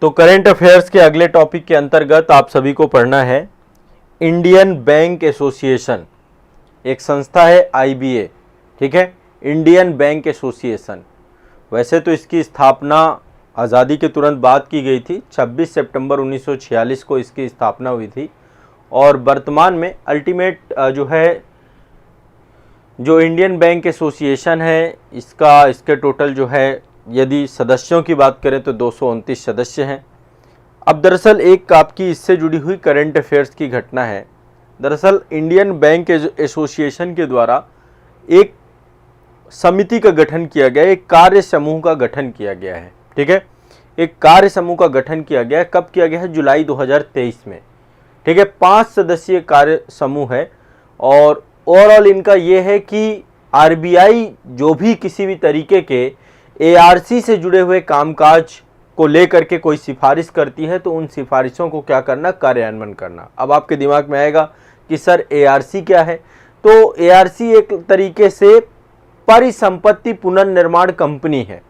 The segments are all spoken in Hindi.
तो करंट अफेयर्स के अगले टॉपिक के अंतर्गत आप सभी को पढ़ना है इंडियन बैंक एसोसिएशन। एक संस्था है IBA, ठीक है, इंडियन बैंक एसोसिएशन। वैसे तो इसकी स्थापना आज़ादी के तुरंत बाद की गई थी, 26 सितंबर 1946 को इसकी स्थापना हुई थी। और वर्तमान में अल्टीमेट जो इंडियन बैंक एसोसिएशन है इसके टोटल जो है, यदि सदस्यों की बात करें तो 229 सदस्य हैं। अब दरअसल एक आपकी इससे जुड़ी हुई करंट अफेयर्स की घटना है। दरअसल इंडियन बैंक एसोसिएशन के द्वारा एक समिति का गठन किया गया, एक कार्य समूह का गठन किया गया है, ठीक है। एक कार्य समूह का गठन किया गया है। कब किया गया है? जुलाई 2023 में, ठीक है। 5 सदस्यीय कार्य समूह है और ओवरऑल इनका ये है कि RBI जो भी किसी भी तरीके के ARC से जुड़े हुए कामकाज को लेकर के कोई सिफारिश करती है तो उन सिफारिशों को क्या करना? कार्यान्वयन करना। अब आपके दिमाग में आएगा कि सर ARC क्या है? तो ARC एक तरीके से परिसंपत्ति पुनर्निर्माण कंपनी है।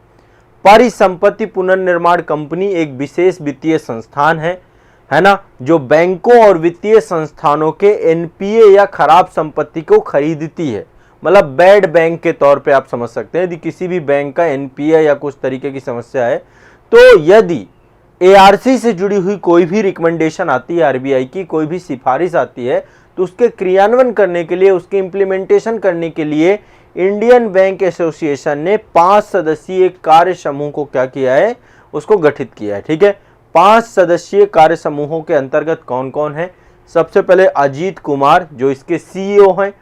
परिसंपत्ति पुनर्निर्माण कंपनी एक विशेष वित्तीय संस्थान है ना, जो बैंकों और वित्तीय संस्थानों के NPA या खराब संपत्ति को खरीदती है। मतलब बैड बैंक के तौर पे आप समझ सकते हैं। यदि किसी भी बैंक का NPA या कुछ तरीके की समस्या है तो यदि ARC से जुड़ी हुई कोई भी रिकमेंडेशन आती है, RBI की कोई भी सिफारिश आती है, तो उसके क्रियान्वयन करने के लिए, उसके इम्प्लीमेंटेशन करने के लिए इंडियन बैंक एसोसिएशन ने 5 सदस्यीय कार्य समूह को क्या किया है? उसको गठित किया है, ठीक है। 5 सदस्यीय कार्य समूहों के अंतर्गत कौन कौन है? सबसे पहले अजीत कुमार जो इसके CEO हैं,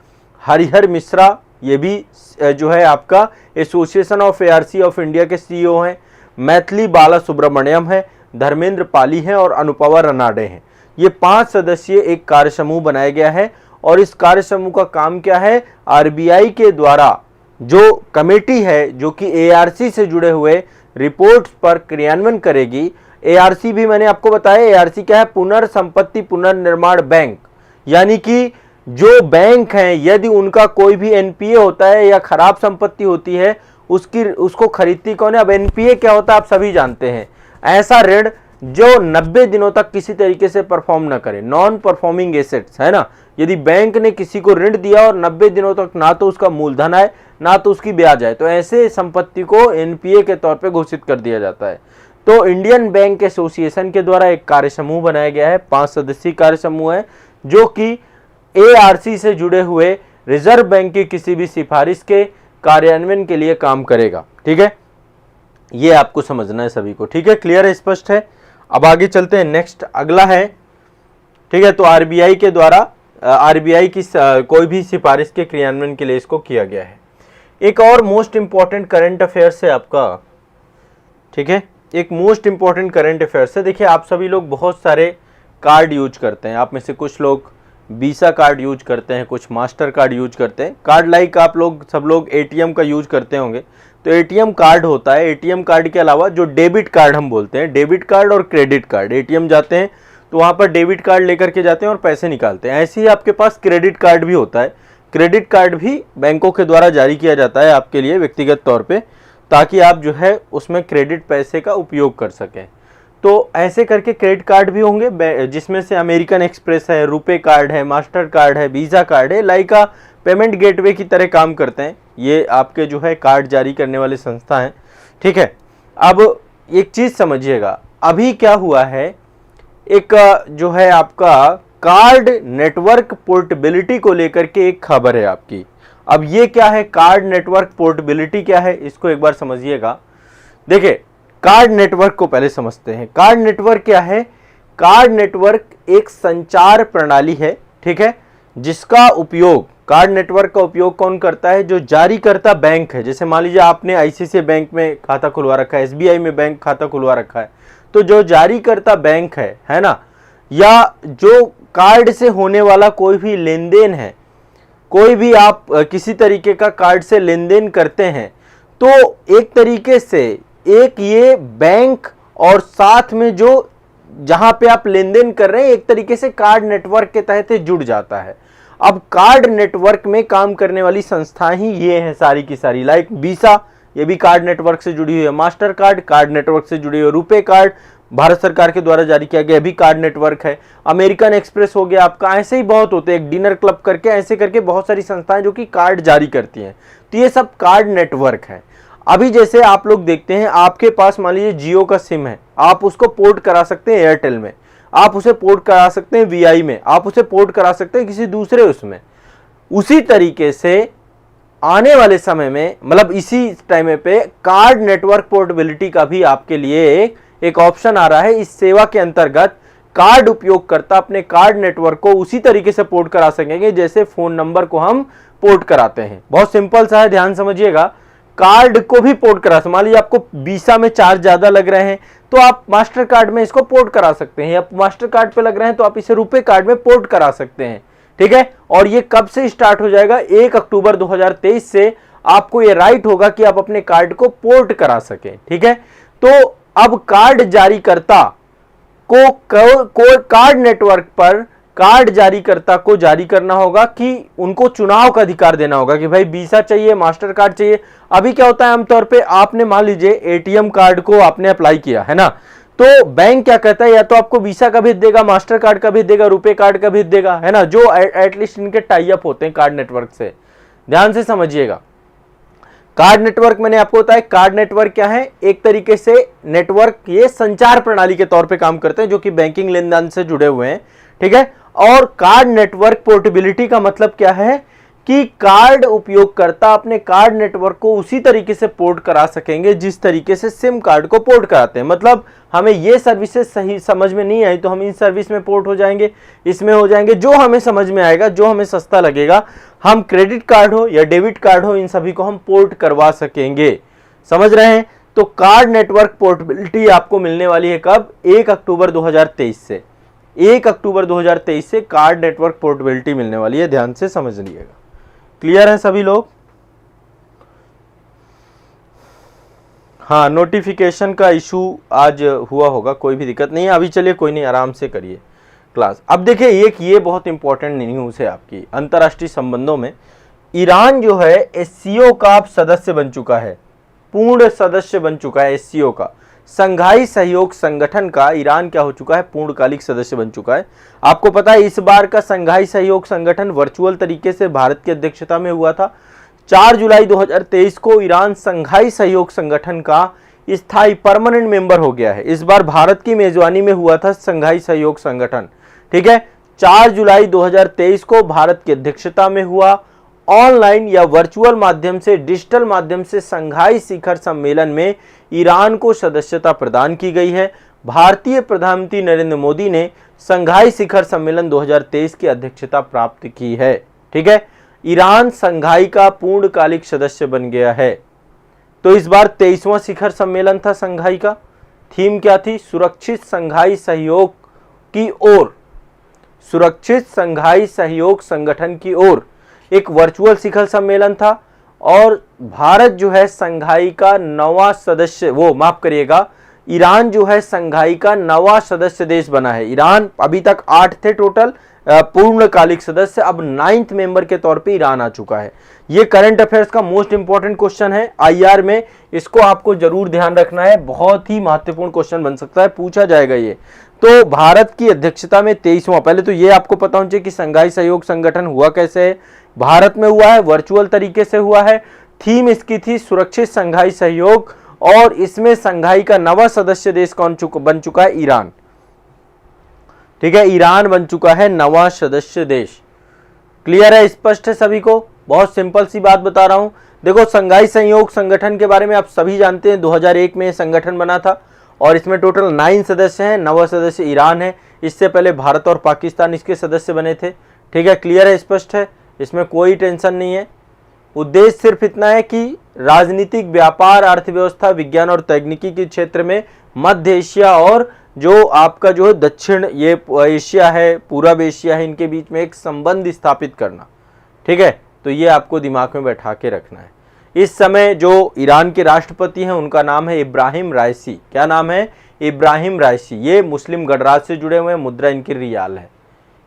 हरिहर मिश्रा ये भी जो है आपका association of ARC of India के CEO हैं, मैथिली बाला सुब्रमण्यम है, धर्मेंद्र पाली हैं और अनुपवा रनाडे हैं। ये 5 सदस्यीय एक कार्य समूह बनाया गया है और इस कार्य समूह का काम क्या है? RBI के द्वारा जो कमेटी है जो कि ARC से जुड़े हुए रिपोर्ट्स पर क्रियान्वयन करेगी। ARC भी मैंने आपको बताया, ARC क्या है? पुनर्संपत्ति पुनर्निर्माण बैंक। यानी कि जो बैंक हैं यदि उनका कोई भी NPA होता है या खराब संपत्ति होती है उसको खरीदती कौन है? अब NPA क्या होता है आप सभी जानते हैं, ऐसा ऋण जो 90 दिनों तक किसी तरीके से परफॉर्म न करे, नॉन परफॉर्मिंग एसेट्स, है ना। यदि बैंक ने किसी को ऋण दिया और 90 दिनों तक ना तो उसका मूलधन आए ना तो उसकी ब्याज आए, तो ऐसे संपत्ति को NPA के तौर पे घोषित कर दिया जाता है। तो इंडियन बैंक एसोसिएशन के द्वारा एक कार्य समूह बनाया गया है, 5 सदस्यीय कार्य समूह है जो कि ARC से जुड़े हुए रिजर्व बैंक की किसी भी सिफारिश के कार्यान्वयन के लिए काम करेगा, ठीक है। ये आपको समझना है सभी को, ठीक है, क्लियर है, स्पष्ट है। अब आगे चलते हैं, नेक्स्ट अगला है, ठीक है। तो RBI के द्वारा RBI की कोई भी सिफारिश के क्रियान्वयन के लिए इसको किया गया है। एक और मोस्ट इंपॉर्टेंट करंट अफेयर्स है आपका, ठीक है, एक मोस्ट इंपॉर्टेंट करंट अफेयर्स है। देखिए आप सभी लोग बहुत सारे कार्ड यूज करते हैं, आप में से कुछ लोग वीसा कार्ड यूज करते हैं, कुछ मास्टर कार्ड यूज करते हैं। कार्ड लाइक आप लोग सब लोग ATM का यूज करते होंगे, तो ATM कार्ड होता है। ATM कार्ड के अलावा जो डेबिट कार्ड हम बोलते हैं, डेबिट कार्ड और क्रेडिट कार्ड। ATM जाते हैं तो वहाँ पर डेबिट कार्ड लेकर के जाते हैं और पैसे निकालते हैं। ऐसे ही आपके पास क्रेडिट कार्ड भी होता है। क्रेडिट कार्ड भी बैंकों के द्वारा जारी किया जाता है आपके लिए व्यक्तिगत तौर पे, ताकि आप जो है उसमें क्रेडिट पैसे का उपयोग कर सकें। तो ऐसे करके क्रेडिट कार्ड भी होंगे जिसमें से अमेरिकन एक्सप्रेस है, रुपे कार्ड है, मास्टर कार्ड है, वीज़ा कार्ड है, लाइका पेमेंट गेटवे की तरह काम करते हैं। ये आपके जो है कार्ड जारी करने वाले संस्था हैं, ठीक है। अब एक चीज़ समझिएगा, अभी क्या हुआ है, एक जो है आपका कार्ड नेटवर्क पोर्टेबिलिटी को लेकर के एक खबर है आपकी। अब ये क्या है? कार्ड नेटवर्क पोर्टेबिलिटी क्या है, इसको एक बार समझिएगा। देखिए कार्ड नेटवर्क को पहले समझते हैं। कार्ड नेटवर्क क्या है? कार्ड नेटवर्क एक संचार प्रणाली है, ठीक है, जिसका उपयोग, कार्ड नेटवर्क का उपयोग कौन करता है? जो जारी करता बैंक है। जैसे मान लीजिए आपने ICICI बैंक में खाता खुलवा रखा है, SBI में बैंक खाता खुलवा रखा है, तो जो जारी करता बैंक है ना, या जो कार्ड से होने वाला कोई भी लेन देन है, कोई भी आप किसी तरीके का कार्ड से लेन देन करते हैं, तो एक तरीके से एक ये बैंक और साथ में जो जहां पे आप लेन देन कर रहे हैं एक तरीके से कार्ड नेटवर्क के तहत जुड़ जाता है। अब कार्ड नेटवर्क में काम करने वाली संस्थाएं ही ये हैं सारी की सारी, लाइक वीसा, ये भी कार्ड नेटवर्क से जुड़ी हुई है, मास्टर कार्ड कार्ड नेटवर्क से जुड़ी हुई है, रुपे कार्ड भारत सरकार के द्वारा जारी किया गया भी कार्ड नेटवर्क है। अमेरिकन एक्सप्रेस हो गया आपका, ऐसे ही बहुत होते हैं, एक डिनर क्लब करके, ऐसे करके बहुत सारी संस्थाएं जो कि कार्ड जारी करती हैं। तो ये सब कार्ड नेटवर्क है। अभी जैसे आप लोग देखते हैं, आपके पास मान लीजिए जियो का सिम है, आप उसको पोर्ट करा सकते हैं एयरटेल में, आप उसे पोर्ट करा सकते हैं वीआई में, आप उसे पोर्ट करा सकते हैं किसी दूसरे उसमें। उसी तरीके से आने वाले समय में, मतलब इसी टाइम पे कार्ड नेटवर्क पोर्टेबिलिटी का भी आपके लिए एक ऑप्शन आ रहा है। इस सेवा के अंतर्गत कार्ड उपयोगकर्ता अपने कार्ड नेटवर्क को उसी तरीके से पोर्ट करा सकेंगे जैसे फोन नंबर को हम पोर्ट कराते हैं। बहुत सिंपल सा है, ध्यान समझिएगा। कार्ड को भी पोर्ट करा सकते, मान लीजिए आपको वीसा में चार्ज ज्यादा लग रहे हैं तो आप मास्टर कार्ड में इसको पोर्ट करा सकते हैं, या मास्टर कार्ड पे लग रहे हैं तो आप इसे रुपए कार्ड में पोर्ट करा सकते हैं। ठीक है, और ये कब से स्टार्ट हो जाएगा? 1 अक्टूबर 2023 से आपको ये राइट होगा कि आप अपने कार्ड को पोर्ट करा सकें। ठीक है, तो अब कार्ड जारीकर्ता को कार्ड नेटवर्क पर कार्ड जारीकर्ता को जारी करना होगा कि उनको चुनाव का अधिकार देना होगा कि भाई वीसा चाहिए, मास्टर कार्ड चाहिए। अभी क्या होता है, आमतौर पे आपने मान लीजिए एटीएम कार्ड को आपने अप्लाई किया है ना, तो बैंक क्या कहता है, या तो आपको वीसा का भेज देगा, मास्टर कार्ड का भेज देगा, रुपए कार्ड का भेज देगा, है ना, जो एटलीस्ट इनके टाई अप होते हैं कार्ड नेटवर्क से। ध्यान से समझिएगा, कार्ड नेटवर्क मैंने आपको बताया, कार्ड नेटवर्क क्या है? एक तरीके से नेटवर्क, ये संचार प्रणाली के तौर पे काम करते हैं जो कि बैंकिंग लेन देन से जुड़े हुए हैं। ठीक है, और कार्ड नेटवर्क पोर्टेबिलिटी का मतलब क्या है कि कार्ड उपयोगकर्ता अपने कार्ड नेटवर्क को उसी तरीके से पोर्ट करा सकेंगे जिस तरीके से सिम कार्ड को पोर्ट कराते हैं। मतलब हमें ये सर्विसेज सही समझ में नहीं आई तो हम इन सर्विस में पोर्ट हो जाएंगे, इसमें हो जाएंगे, जो हमें समझ में आएगा, जो हमें सस्ता लगेगा, हम क्रेडिट कार्ड हो या डेबिट कार्ड हो, इन सभी को हम पोर्ट करवा सकेंगे। समझ रहे हैं? तो कार्ड नेटवर्क पोर्टेबिलिटी आपको मिलने वाली है कब? 1 अक्टूबर 2023 से। 1 अक्टूबर 2023 से कार्ड नेटवर्क पोर्टेबिलिटी मिलने वाली है, ध्यान से समझ लीजिएगा। क्लियर है सभी लोग? हाँ, नोटिफिकेशन का इशू आज हुआ होगा, कोई भी दिक्कत नहीं है। अभी चलिए, कोई नहीं, आराम से करिए क्लास। अब देखिए, ये बहुत इंपॉर्टेंट न्यूज़ है आपकी अंतर्राष्ट्रीय संबंधों में। ईरान जो है एससीओ का अब सदस्य बन चुका है, पूर्ण सदस्य बन चुका है एससीओ का, संघाई सहयोग संगठन का। ईरान क्या हो चुका है? पूर्णकालिक सदस्य बन चुका है। आपको पता है इस बार का संघाई सहयोग संगठन वर्चुअल तरीके से भारत की अध्यक्षता में हुआ था। 4 जुलाई 2023 को ईरान संघाई सहयोग संगठन का स्थायी परमानेंट मेंबर हो गया है। इस बार भारत की मेजबानी में हुआ था संघाई सहयोग संगठन। ठीक है, 4 जुलाई 2023 को भारत की अध्यक्षता में हुआ। ऑनलाइन या वर्चुअल माध्यम से, डिजिटल माध्यम से संघाई शिखर सम्मेलन में ईरान को सदस्यता प्रदान की गई है। भारतीय प्रधानमंत्री नरेंद्र मोदी ने संघाई शिखर सम्मेलन 2023 की अध्यक्षता प्राप्त की है। ठीक है, ईरान संघाई का पूर्णकालिक सदस्य बन गया है। तो इस बार 23वां शिखर सम्मेलन था संघाई का। थीम क्या थी? सुरक्षित संघाई सहयोग की ओर, सुरक्षित संघाई सहयोग संगठन की ओर। एक वर्चुअल शिखर सम्मेलन था और भारत जो है संघाई का नवा सदस्य, वो माफ करिएगा, ईरान जो है संघाई का नवा सदस्य देश बना है। ईरान अभी तक 8 थे टोटल पूर्णकालिक सदस्य, अब 9th मेंबर के तौर पे ईरान आ चुका है। ये करंट अफेयर्स का मोस्ट इंपॉर्टेंट क्वेश्चन है आईआर में, इसको आपको जरूर ध्यान रखना है, बहुत ही महत्वपूर्ण क्वेश्चन बन सकता है, पूछा जाएगा ये। तो भारत की अध्यक्षता में 23वां, पहले तो ये आपको पता होना चाहिए कि संघाई सहयोग संगठन हुआ कैसे है। भारत में हुआ है, वर्चुअल तरीके से हुआ है। थीम इसकी थी सुरक्षित संघाई सहयोग, और इसमें संघाई का नवा सदस्य देश कौन बन चुका है? ईरान। ठीक है, ईरान बन चुका है नवा सदस्य देश। क्लियर है, स्पष्ट है सभी को? बहुत सिंपल सी बात बता रहा हूं। देखो, संघाई सहयोग संगठन के बारे में आप सभी जानते हैं, 2001 में संगठन बना था और इसमें टोटल 9 सदस्य हैं, 9वां सदस्य ईरान है। इससे पहले भारत और पाकिस्तान इसके सदस्य बने थे। ठीक है, क्लियर है, स्पष्ट है, इसमें कोई टेंशन नहीं है। उद्देश्य सिर्फ इतना है कि राजनीतिक, व्यापार, अर्थव्यवस्था, विज्ञान और तकनीकी के क्षेत्र में मध्य एशिया और जो आपका जो है दक्षिण ये एशिया है, पूर्व एशिया है, इनके बीच में एक संबंध स्थापित करना। ठीक है, तो ये आपको दिमाग में बैठा के रखना है। इस समय जो ईरान के राष्ट्रपति हैं उनका नाम है इब्राहिम राइसी। क्या नाम है? इब्राहिम राइसी। ये मुस्लिम गणराज्य से जुड़े हुए हैं, मुद्रा इनकी रियाल है।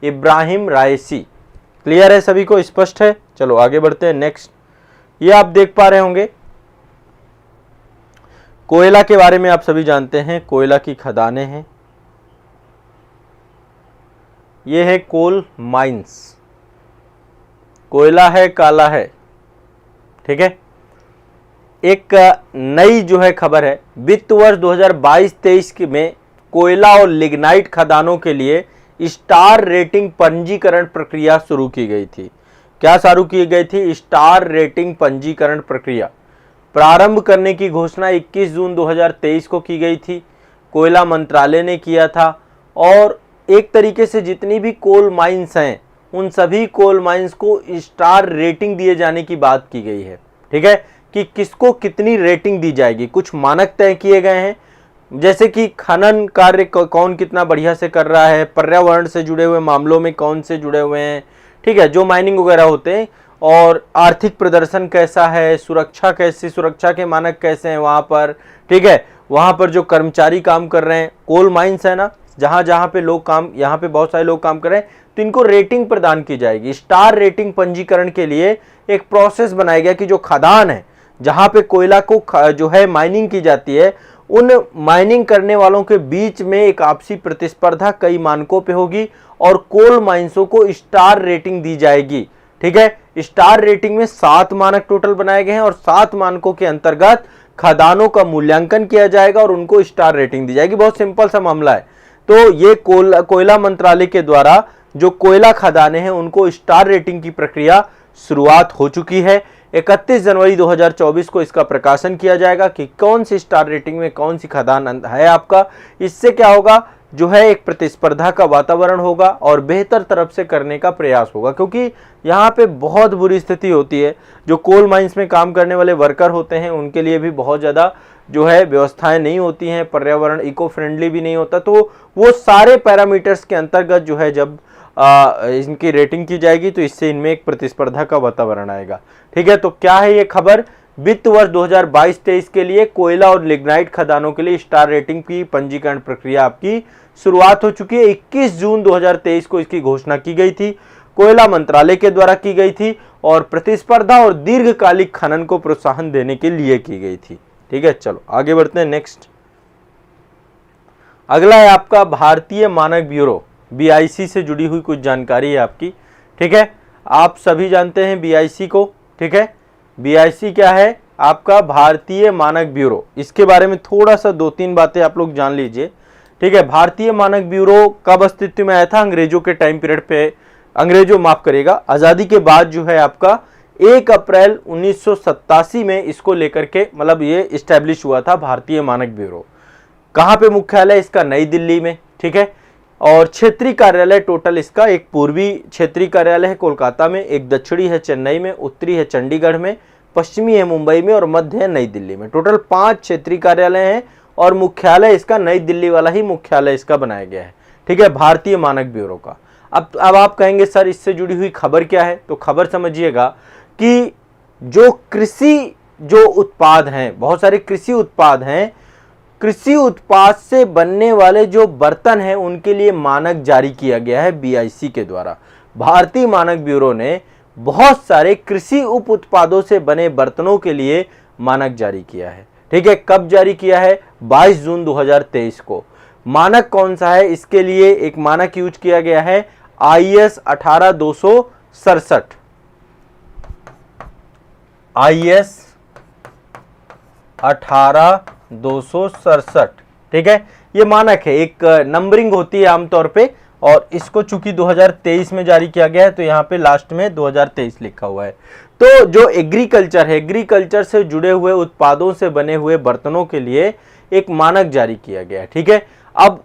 इब्राहिम राइसी। क्लियर है सभी को? स्पष्ट है? चलो आगे बढ़ते हैं। नेक्स्ट, ये आप देख पा रहे होंगे, कोयला के बारे में आप सभी जानते हैं, कोयला की खदानें हैं। ये है कोल माइंस, कोयला है, काला है, ठीक है। एक नई जो है खबर है, वित्त वर्ष 2022-23 में कोयला और लिग्नाइट खदानों के लिए स्टार रेटिंग पंजीकरण प्रक्रिया शुरू की गई थी। क्या शुरू की गई थी? स्टार रेटिंग पंजीकरण प्रक्रिया प्रारंभ करने की घोषणा 21 जून 2023 को की गई थी, कोयला मंत्रालय ने किया था। और एक तरीके से जितनी भी कोल माइंस हैं उन सभी कोल माइंस को स्टार रेटिंग दिए जाने की बात की गई है, ठीक है, कि किसको कितनी रेटिंग दी जाएगी। कुछ मानक तय किए गए हैं, जैसे कि खनन कार्य कौन कितना बढ़िया से कर रहा है, पर्यावरण से जुड़े हुए मामलों में कौन से जुड़े हुए हैं, ठीक है, जो माइनिंग वगैरह होते हैं, और आर्थिक प्रदर्शन कैसा है, सुरक्षा कैसी, सुरक्षा के मानक कैसे हैं वहाँ पर, ठीक है, वहाँ पर जो कर्मचारी काम कर रहे हैं, कोल माइंस है ना, जहाँ जहाँ पे लोग काम, यहाँ पे बहुत सारे लोग काम कर रहे हैं, तो इनको रेटिंग प्रदान की जाएगी। स्टार रेटिंग पंजीकरण के लिए एक प्रोसेस बनाया गया कि जो खदान है जहाँ पे कोयला को जो है माइनिंग की जाती है, उन माइनिंग करने वालों के बीच में एक आपसी प्रतिस्पर्धा कई मानकों पे होगी और कोल माइंसों को स्टार रेटिंग दी जाएगी, ठीक है। स्टार रेटिंग में 7 मानक टोटल बनाए गए हैं और 7 मानकों के अंतर्गत खदानों का मूल्यांकन किया जाएगा और उनको स्टार रेटिंग दी जाएगी। बहुत सिंपल सा मामला है। तो ये कोयला मंत्रालय के द्वारा जो कोयला खदानें हैं उनको स्टार रेटिंग की प्रक्रिया शुरुआत हो चुकी है। 31 जनवरी 2024 को इसका प्रकाशन किया जाएगा कि कौन सी स्टार रेटिंग में कौन सी खदान है आपका। इससे क्या होगा, जो है एक प्रतिस्पर्धा का वातावरण होगा और बेहतर तरफ से करने का प्रयास होगा, क्योंकि यहाँ पे बहुत बुरी स्थिति होती है। जो कोल माइंस में काम करने वाले वर्कर होते हैं उनके लिए भी बहुत ज़्यादा जो है व्यवस्थाएं नहीं होती हैं, पर्यावरण इको फ्रेंडली भी नहीं होता। तो वो सारे पैरामीटर्स के अंतर्गत जो है जब इनकी रेटिंग की जाएगी तो इससे इनमें एक प्रतिस्पर्धा का वातावरण आएगा, ठीक है। तो क्या है ये खबर, वित्त वर्ष 2022-23 के लिए कोयला और लिग्नाइट खदानों के लिए स्टार रेटिंग की पंजीकरण प्रक्रिया आपकी शुरुआत हो चुकी है। 21 जून 2023 को इसकी घोषणा की गई थी, कोयला मंत्रालय के द्वारा की गई थी और प्रतिस्पर्धा और दीर्घकालिक खनन को प्रोत्साहन देने के लिए की गई थी, ठीक है। चलो आगे बढ़ते हैं। नेक्स्ट अगला है आपका भारतीय मानक ब्यूरो, BIC से जुड़ी हुई कुछ जानकारी है आपकी, ठीक है। आप सभी जानते हैं BIC को, ठीक है। BIC क्या है आपका? भारतीय मानक ब्यूरो। इसके बारे में थोड़ा सा 2-3 बातें आप लोग जान लीजिए, ठीक है। भारतीय मानक ब्यूरो कब अस्तित्व में आया था? अंग्रेजों के टाइम पीरियड पे, अंग्रेजों माफ करिएगा, आज़ादी के बाद जो है आपका 1 अप्रैल 1987 में इसको लेकर के मतलब ये इस्टेब्लिश हुआ था भारतीय मानक ब्यूरो। कहाँ पे मुख्यालय इसका? नई दिल्ली में, ठीक है। और क्षेत्रीय कार्यालय टोटल इसका, एक पूर्वी क्षेत्रीय कार्यालय है कोलकाता में, एक दक्षिणी है चेन्नई में, उत्तरी है चंडीगढ़ में, पश्चिमी है मुंबई में और मध्य है नई दिल्ली में। टोटल 5 क्षेत्रीय कार्यालय हैं और मुख्यालय इसका नई दिल्ली वाला ही मुख्यालय इसका बनाया गया है, ठीक है, भारतीय मानक ब्यूरो का। अब आप कहेंगे सर इससे जुड़ी हुई खबर क्या है? तो खबर समझिएगा कि जो कृषि जो उत्पाद हैं, बहुत सारे कृषि उत्पाद हैं, कृषि उत्पाद से बनने वाले जो बर्तन हैं उनके लिए मानक जारी किया गया है BIC के द्वारा। भारतीय मानक ब्यूरो ने बहुत सारे कृषि उप उत्पादों से बने बर्तनों के लिए मानक जारी किया है, ठीक है। कब जारी किया है? 22 जून 2023 को। मानक कौन सा है? इसके लिए एक मानक यूज किया गया है IS 18267, IS 18267, ठीक है। ये मानक है, एक नंबरिंग होती है आमतौर पे और इसको चूंकि 2023 में जारी किया गया है तो यहाँ पे लास्ट में 2023 लिखा हुआ है। तो जो एग्रीकल्चर है, एग्रीकल्चर से जुड़े हुए उत्पादों से बने हुए बर्तनों के लिए एक मानक जारी किया गया है, ठीक है। अब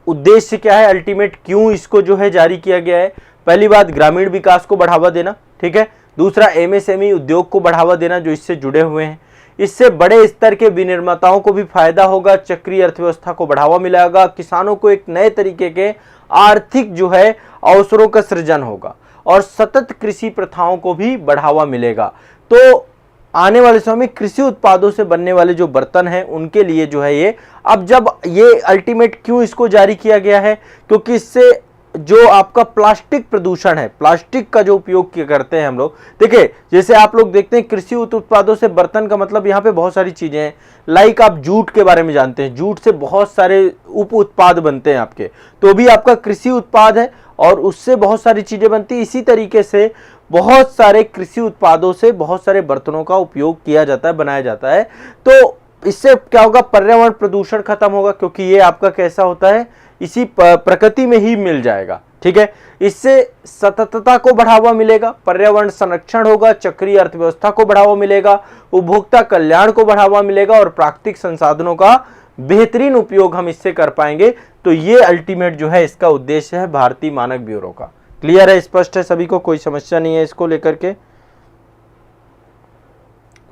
उद्देश्य क्या है, अल्टीमेट क्यों इसको जो है जारी किया गया है? पहली बात, ग्रामीण विकास को बढ़ावा देना, ठीक है। दूसरा, MSME उद्योग को बढ़ावा देना जो इससे जुड़े हुए हैं। इससे बड़े स्तर के विनिर्माताओं को भी फायदा होगा, चक्रीय अर्थव्यवस्था को बढ़ावा मिलेगा, किसानों को एक नए तरीके के आर्थिक जो है अवसरों का सृजन होगा और सतत कृषि प्रथाओं को भी बढ़ावा मिलेगा। तो आने वाले समय में कृषि उत्पादों से बनने वाले जो बर्तन हैं उनके लिए जो है ये, अब जब ये अल्टीमेट क्यों इसको जारी किया गया है, क्योंकि इससे जो आपका प्लास्टिक प्रदूषण है, प्लास्टिक का जो उपयोग करते हैं हम लोग, देखिए जैसे आप लोग देखते हैं कृषि उत्पादों से बर्तन का मतलब यहाँ पे बहुत सारी चीजें हैं। लाइक आप जूट के बारे में जानते हैं, जूट से बहुत सारे उप उत्पाद बनते हैं आपके, तो भी आपका कृषि उत्पाद है और उससे बहुत सारी चीजें बनती है। इसी तरीके से बहुत सारे कृषि उत्पादों से बहुत सारे बर्तनों का उपयोग किया जाता है, बनाया जाता है। तो इससे क्या होगा, पर्यावरण प्रदूषण खत्म होगा, क्योंकि ये आपका कैसा होता है, इसी प्रकृति में ही मिल जाएगा। ठीक है, इससे सततता को बढ़ावा मिलेगा, पर्यावरण संरक्षण होगा, चक्रीय अर्थव्यवस्था को बढ़ावा मिलेगा, उपभोक्ता कल्याण को बढ़ावा मिलेगा और प्राकृतिक संसाधनों का बेहतरीन उपयोग हम इससे कर पाएंगे। तो ये अल्टीमेट जो है इसका उद्देश्य है भारतीय मानक ब्यूरो का। क्लियर है, स्पष्ट है सभी को, कोई समस्या नहीं है इसको लेकर के?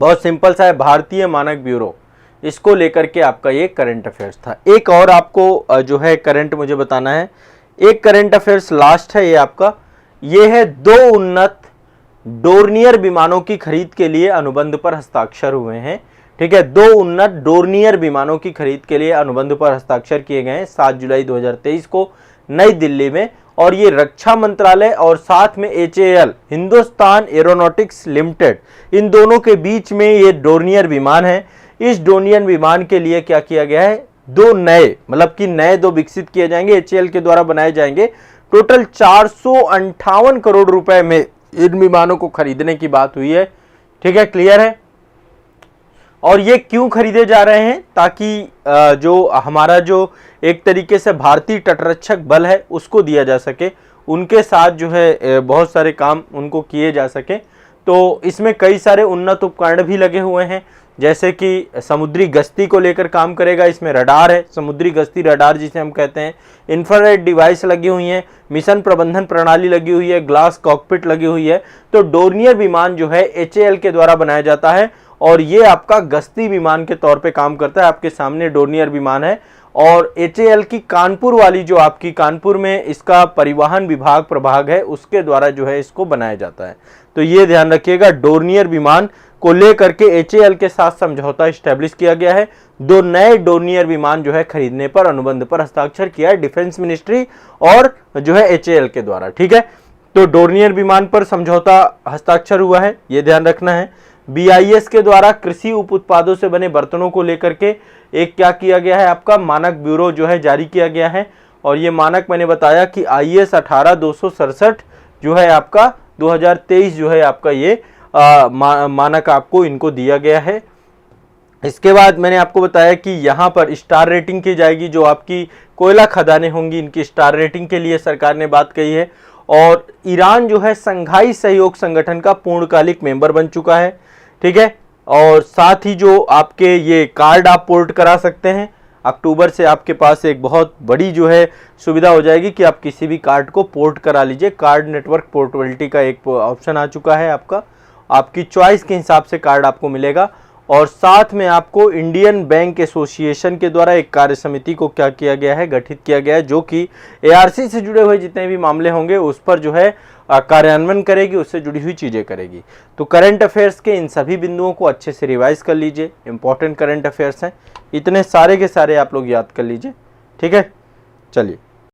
बहुत सिंपल सा है, भारतीय मानक ब्यूरो, इसको लेकर के आपका ये करंट अफेयर्स था। एक और आपको जो है करंट मुझे बताना है, एक करंट अफेयर्स लास्ट है ये आपका, ये है 2 उन्नत डोर्नियर विमानों की खरीद के लिए अनुबंध पर हस्ताक्षर हुए हैं। ठीक है, 2 उन्नत डोर्नियर विमानों की खरीद के लिए अनुबंध पर हस्ताक्षर किए गए हैं 7 जुलाई 2023 को नई दिल्ली में। और ये रक्षा मंत्रालय और साथ में HAL हिंदुस्तान एरोनॉटिक्स लिमिटेड, इन दोनों के बीच में ये डोर्नियर विमान है। इस डोर्नियर विमान के लिए क्या किया गया है, 2 नए, मतलब कि नए 2 विकसित किए जाएंगे, HAL के द्वारा बनाए जाएंगे। टोटल 458 करोड़ रुपए में इन विमानों को खरीदने की बात हुई है। ठीक है, क्लियर है? और ये क्यों खरीदे जा रहे हैं, ताकि जो हमारा जो एक तरीके से भारतीय तटरक्षक बल है उसको दिया जा सके, उनके साथ जो है बहुत सारे काम उनको किए जा सके। तो इसमें कई सारे उन्नत उपकरण भी लगे हुए हैं, जैसे कि समुद्री गश्ती को लेकर काम करेगा, इसमें रडार है, समुद्री गश्ती रडार जिसे हम कहते हैं, इंफ्रारेड डिवाइस लगी हुई हैं, मिशन प्रबंधन प्रणाली लगी हुई है, ग्लास कॉकपिट लगी हुई है। तो डोर्नियर विमान जो है HAL के द्वारा बनाया जाता है और ये आपका गश्ती विमान के तौर पे काम करता है। आपके सामने डोर्नियर विमान है और HAL की कानपुर वाली, जो आपकी कानपुर में इसका परिवहन विभाग प्रभाग है, उसके द्वारा जो है इसको बनाया जाता है। तो ये ध्यान रखिएगा, डोर्नियर विमान को लेकर के HAL के साथ समझौता स्टैब्लिश किया गया है। 2 नए डोर्नियर विमान जो है खरीदने पर अनुबंध पर हस्ताक्षर किया है डिफेंस मिनिस्ट्री और जो है HAL के द्वारा। ठीक है, तो डोर्नियर विमान पर समझौता हस्ताक्षर हुआ है, ये ध्यान रखना है। BIS के द्वारा कृषि उप उत्पादों से बने बर्तनों को लेकर के एक क्या किया गया है, आपका मानक ब्यूरो जो है जारी किया गया है। और ये मानक मैंने बताया कि IS 18267 जो है आपका 2023 जो है आपका ये मानक आपको इनको दिया गया है। इसके बाद मैंने आपको बताया कि यहाँ पर स्टार रेटिंग की जाएगी, जो आपकी कोयला खदानें होंगी इनकी स्टार रेटिंग के लिए सरकार ने बात कही है। और ईरान जो है संघाई सहयोग संगठन का पूर्णकालिक मेंबर बन चुका है। ठीक है, और साथ ही जो आपके ये कार्ड आप पोर्ट करा सकते हैं, अक्टूबर से आपके पास एक बहुत बड़ी जो है सुविधा हो जाएगी कि आप किसी भी कार्ड को पोर्ट करा लीजिए। कार्ड नेटवर्क पोर्टेबिलिटी का एक ऑप्शन आ चुका है आपका, आपकी चॉइस के हिसाब से कार्ड आपको मिलेगा। और साथ में आपको इंडियन बैंक एसोसिएशन के द्वारा एक कार्य समिति को क्या किया गया है, गठित किया गया है, जो कि ARC से जुड़े हुए जितने भी मामले होंगे उस पर जो है कार्यान्वयन करेगी, उससे जुड़ी हुई चीज़ें करेगी। तो करंट अफेयर्स के इन सभी बिंदुओं को अच्छे से रिवाइज कर लीजिए, इंपॉर्टेंट करंट अफेयर्स हैं, इतने सारे के सारे आप लोग याद कर लीजिए। ठीक है, चलिए।